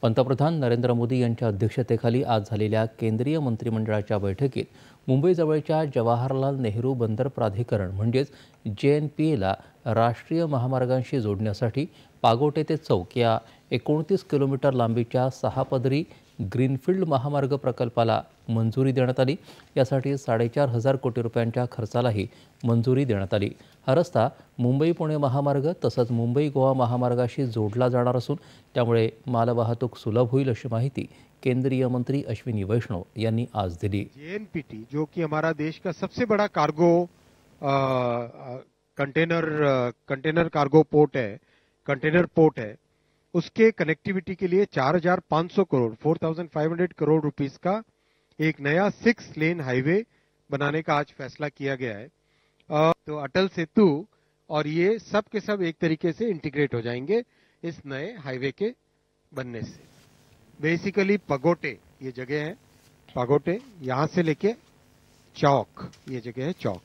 पंतप्रधान नरेंद्र मोदी यांच्या अध्यक्षतेखाली आज झालेल्या केंद्रीय मंत्रिमंडळाच्या बैठकीत मुंबईजवळच्या जवाहरलाल नेहरू बंदर प्राधिकरण म्हणजेच JNPA राष्ट्रीय महामार्गांशी जोडण्यासाठी पागोटे ते चौक या 29 किलोमीटर लांबीच्या 6 पदरी ग्रीनफील्ड महामार्ग प्रकल्पाला मंजुरी देण्यात आली। यासाठी 4,500 कोटी रुपयांच्या खर्चालाही मंजुरी देण्यात आली। हा रस्ता मुंबई-पुणे महामार्ग तसंच मुंबई-गोवा महामार्गाशी जोडला जाणार असून त्यामुळे मालवाहतूक सुलभ होईल अशी माहिती केंद्रीय मंत्री अश्विनी वैष्णव यांनी आज दिली। JNPT जो कि हमारा देश का सबसे बड़ा कार्गो कंटेनर कार्गो पोर्ट है, कंटेनर पोर्ट है, उसके कनेक्टिविटी के लिए 4,500 करोड़ 4,500 करोड़ रुपीस का एक नया 6 लेन हाईवे बनाने का आज फैसला किया गया है। तो अटल सेतु और ये सब के सब एक तरीके से इंटीग्रेट हो जाएंगे इस नए हाईवे के बनने से। बेसिकली पगोटे ये जगह है, पगोटे यहां से लेके चौक ये जगह है चौक।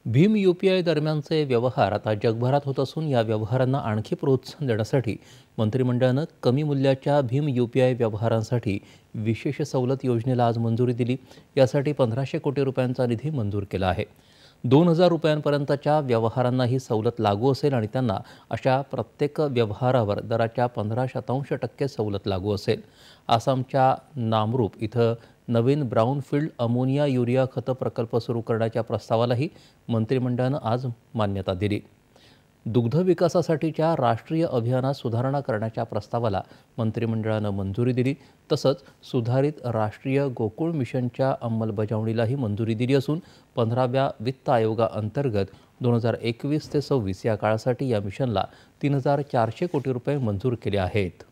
भीम UPI दरम्यानचे व्यवहार आता जगभरात होत असून या व्यवहारांना आणखी प्रोत्साहन देण्यासाठी मंत्रिमंडळानं कमी मूल्याच्या भीम UPI व्यवहारांसाठी विशेष सवलत योजनेला आज मंजुरी दिली। यासाठी 1,500 कोटी रुपयांचा निधी मंजूर केला आहे। 2,000 रुपयांपर्यंतच्या व्यवहारांना ही सवलत लागू असेल आणि त्यांना अशा प्रत्येक व्यवहारावर दराच्या 15% सवलत लागू असेल। आसामच्या नामरूप इथं नवीन ब्राउनफील्ड अमोनिया युरिया खत प्रकल्प सुरू करण्याच्या प्रस्तावालाही मंत्रिमंडळानं आज मान्यता दिली। दुग्ध विकासासाठीच्या राष्ट्रीय अभियानात सुधारणा करण्याच्या प्रस्तावाला मंत्रिमंडळानं मंजुरी दिली। तसंच सुधारित राष्ट्रीय गोकुळ मिशनच्या अंमलबजावणीलाही मंजुरी दिली असून 15व्या वित्त आयोगाअंतर्गत 2021 ते 26 या काळासाठी या मिशनला 3,400 कोटी रुपये मंजूर केले आहेत।